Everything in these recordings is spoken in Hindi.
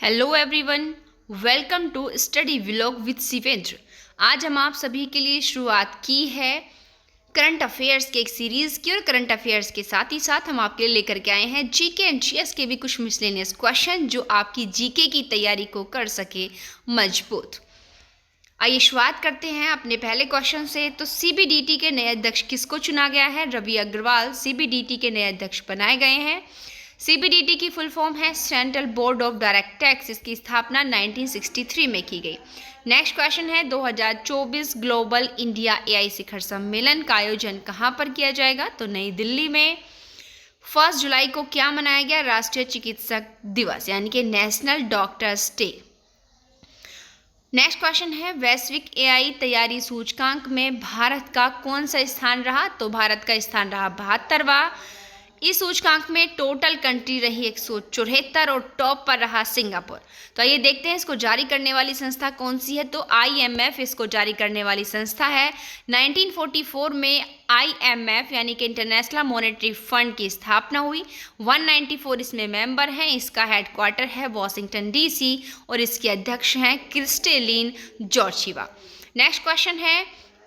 Hello everyone, welcome to study vlog with Shivendra. आज हम आप सभी के लिए शुरुआत की है करंट अफेयर्स के एक सीरीज़ की, और करंट अफेयर्स के साथ ही साथ हम आपके लिए लेकर के आए हैं जीके एंड जीएस के भी कुछ मिसलेनियस क्वेश्चन जो आपकी जीके की तैयारी को कर सके मजबूत। आइए शुरुआत करते हैं अपने पहले क्वेश्चन से। तो सीबीडीटी के नए अध्यक्ष किसको चुना गया है? रवि अग्रवाल सीबीडीटी के नए अध्यक्ष बनाए गए हैं। सीबीडीटी की फुल फॉर्म है central board of direct tax. इसकी स्थापना 1963 में की गई। नेक्स्ट क्वेश्चन है 2024 ग्लोबल इंडिया एआई शिखर सम्मेलन का आयोजन कहाँ पर किया जाएगा? तो नई दिल्ली में। 1 जुलाई को क्या मनाया गया? राष्ट्रीय चिकित्सक दिवस यानी कि national doctors day. Next question है वैश्विक एआई तैयारी सूचकांक में भारत का कौन सा स्थान रहा? तो भारत का स्थान रहा 72वां। इस सूचकांक में टोटल कंट्री रही 174 और टॉप पर रहा सिंगापुर। तो आइए देखते हैं इसको जारी करने वाली संस्था कौन सी है। तो आईएमएफ इसको जारी करने वाली संस्था है। 1944 में आईएमएफ यानी कि इंटरनेशनल मॉनेटरी फंड की स्थापना हुई। 194 इसमें मेंबर हैं। इसका हेडक्वार्टर है वॉशिंगटन डीसी और इसके अध्यक्ष हैं क्रिस्टेलिन जॉर्जिवा। नेक्स्ट क्वेश्चन है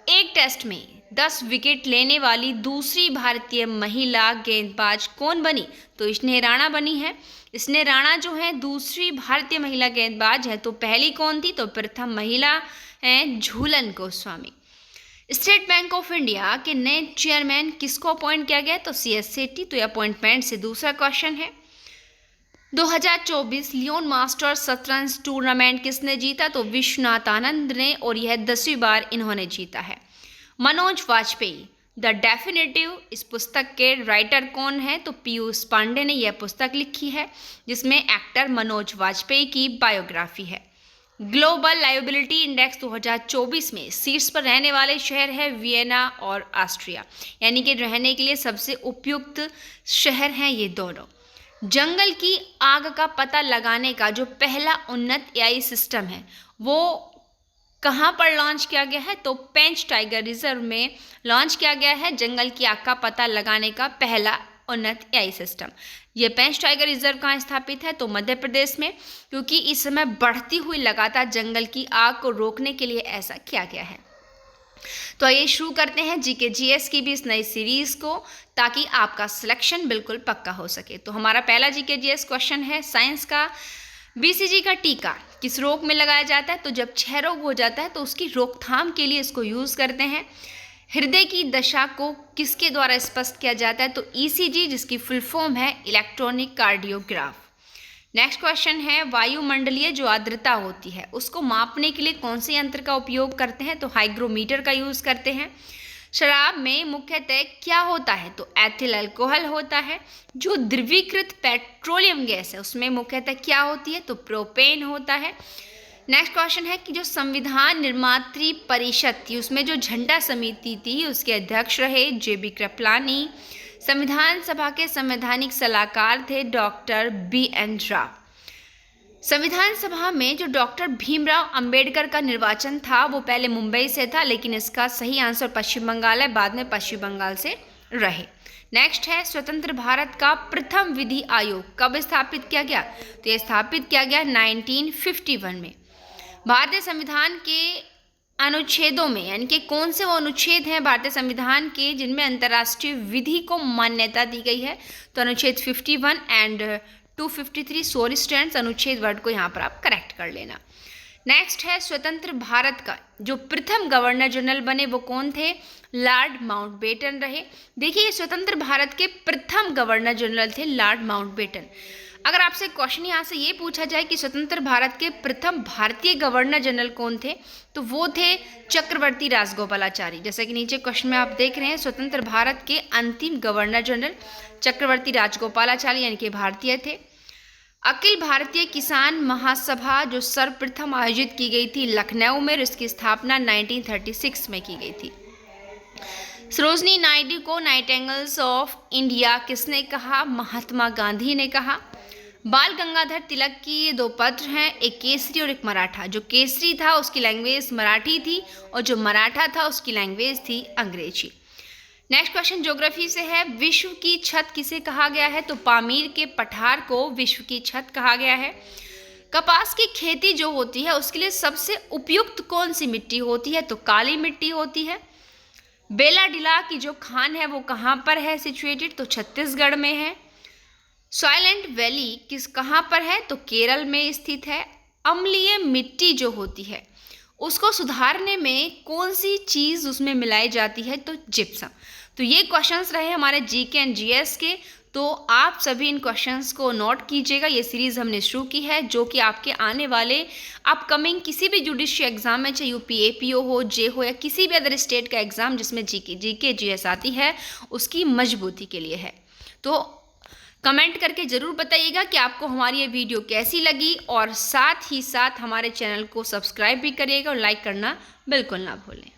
एक टेस्ट में 10 विकेट लेने वाली दूसरी भारतीय महिला गेंदबाज कौन बनी? तो स्नेह राणा बनी है। स्नेह राणा जो है दूसरी भारतीय महिला गेंदबाज है। तो पहली कौन थी? तो प्रथम महिला हैं Jhulan Goswami. State Bank of India के नए चेयरमैन किसको अपॉइंट किया गया? तो CS सेठी। तो अपॉइंटमेंट से दूसरा क्वेश्चन है 2024 लियोन मास्टर्स शतरंज टूर्नामेंट किसने जीता? तो विश्वनाथ आनंद ने, और यह 10वीं बार इन्होंने जीता है। मनोज वाजपेयी द डेफिनेटिव इस पुस्तक के राइटर कौन है? तो पीयूष पांडे ने यह पुस्तक लिखी है जिसमें एक्टर मनोज वाजपेयी की बायोग्राफी है। ग्लोबल लायबिलिटी इंडेक्स 2024 में शीर्ष पर रहने वाले शहर है वियना और ऑस्ट्रिया, यानी कि रहने के लिए सबसे उपयुक्त शहर हैं ये दोनों। जंगल की आग का पता लगाने का जो पहला उन्नत एआई सिस्टम है वो कहाँ पर लॉन्च किया गया है? तो पेंच टाइगर रिजर्व में लॉन्च किया गया है जंगल की आग का पता लगाने का पहला उन्नत एआई सिस्टम। ये पेंच टाइगर रिजर्व कहाँ स्थापित है? तो मध्य प्रदेश में, क्योंकि इस समय बढ़ती हुई लगातार जंगल की आग को रोकने के लिए ऐसा किया गया है। तो आइए शुरू करते हैं जीके जीएस की भी इस नई सीरीज को, ताकि आपका सिलेक्शन बिल्कुल पक्का हो सके। तो हमारा पहला जीके जीएस क्वेश्चन है साइंस का। बीसीजी का टीका किस रोग में लगाया जाता है? तो जब क्षय रोग हो जाता है तो उसकी रोकथाम के लिए इसको यूज़ करते हैं। हृदय की दशा को किसके द्वारा स्पष्ट किया जाता है? तो ईसीजी, जिसकी फुल फॉर्म है इलेक्ट्रॉनिक कार्डियोग्राफ। नेक्स्ट क्वेश्चन है वायुमंडलीय जो आर्द्रता होती है उसको मापने के लिए कौन से यंत्र का उपयोग करते हैं? तो हाइग्रोमीटर का यूज़ करते हैं। शराब में मुख्यतः क्या होता है? तो एथिल अल्कोहल होता है। जो द्रवीकृत पेट्रोलियम गैस है उसमें मुख्यतः क्या होती है? तो प्रोपेन होता है। नेक्स्ट क्वेश्चन है कि जो संविधान निर्मात्री परिषद थी उसमें जो झंडा समिति थी उसके अध्यक्ष रहे JB कृपलानी। संविधान सभा के संवैधानिक सलाहकार थे डॉक्टर BN राव। संविधान सभा में जो डॉक्टर भीमराव अंबेडकर का निर्वाचन था वो पहले मुंबई से था, लेकिन इसका सही आंसर पश्चिम बंगाल है, बाद में पश्चिम बंगाल से रहे। नेक्स्ट है स्वतंत्र भारत का प्रथम विधि आयोग कब स्थापित किया गया? तो यह स्थापित किया गया 1951 में। भारतीय संविधान के अनुच्छेदों में, यानी कि कौन से वो अनुच्छेद हैं भारतीय संविधान के जिनमें अंतर्राष्ट्रीय विधि को मान्यता दी गई है? तो अनुच्छेद 51 एंड 253 सॉरी स्टूडेंट्स, अनुच्छेद वर्ड को यहाँ पर आप करेक्ट कर लेना। नेक्स्ट है स्वतंत्र भारत का जो प्रथम गवर्नर जनरल बने वो कौन थे? लॉर्ड माउंटबेटन रहे। देखिए स्वतंत्र भारत के प्रथम गवर्नर जनरल थे लॉर्ड माउंटबेटन। अगर आपसे क्वेश्चन यहाँ से ये पूछा जाए कि स्वतंत्र भारत के प्रथम भारतीय गवर्नर जनरल कौन थे, तो वो थे चक्रवर्ती राजगोपालाचारी। जैसे कि नीचे क्वेश्चन में आप देख रहे हैं स्वतंत्र भारत के अंतिम गवर्नर जनरल चक्रवर्ती राजगोपालाचारी यानी कि भारतीय थे। अखिल भारतीय किसान महासभा जो सर्वप्रथम आयोजित की गई थी लखनऊ में, इसकी स्थापना 1936 में की गई थी। सरोजनी नायडू को नाइटिंगेल्स ऑफ इंडिया किसने कहा? महात्मा गांधी ने कहा। बाल गंगाधर तिलक की 2 पत्र हैं, एक केसरी और एक मराठा। जो केसरी था उसकी लैंग्वेज मराठी थी और जो मराठा था उसकी लैंग्वेज थी अंग्रेजी। नेक्स्ट क्वेश्चन ज्योग्राफी से है। विश्व की छत किसे कहा गया है? तो पामीर के पठार को विश्व की छत कहा गया है। कपास की खेती जो होती है उसके लिए सबसे उपयुक्त कौन सी मिट्टी होती है? तो काली मिट्टी होती है। बेलाडीला की जो खान है वो कहाँ पर है सिचुएटेड? तो छत्तीसगढ़ में है। साइलेंट वैली कहाँ पर है? तो केरल में स्थित है। अम्लीय मिट्टी जो होती है उसको सुधारने में कौन सी चीज़ उसमें मिलाई जाती है? तो जिप्सम। तो ये क्वेश्चंस रहे हमारे जीके एंड जीएस के। तो आप सभी इन क्वेश्चंस को नोट कीजिएगा। ये सीरीज़ हमने शुरू की है जो कि आपके आने वाले अपकमिंग किसी भी जुडिशियल एग्जाम में, चाहे यूपी एपीओ हो, जे हो, या किसी भी अदर स्टेट का एग्जाम जिसमें जीके जीएस आती है, उसकी मजबूती के लिए है। तो कमेंट करके ज़रूर बताइएगा कि आपको हमारी ये वीडियो कैसी लगी, और साथ ही साथ हमारे चैनल को सब्सक्राइब भी करिएगा और लाइक करना बिल्कुल ना भूलें।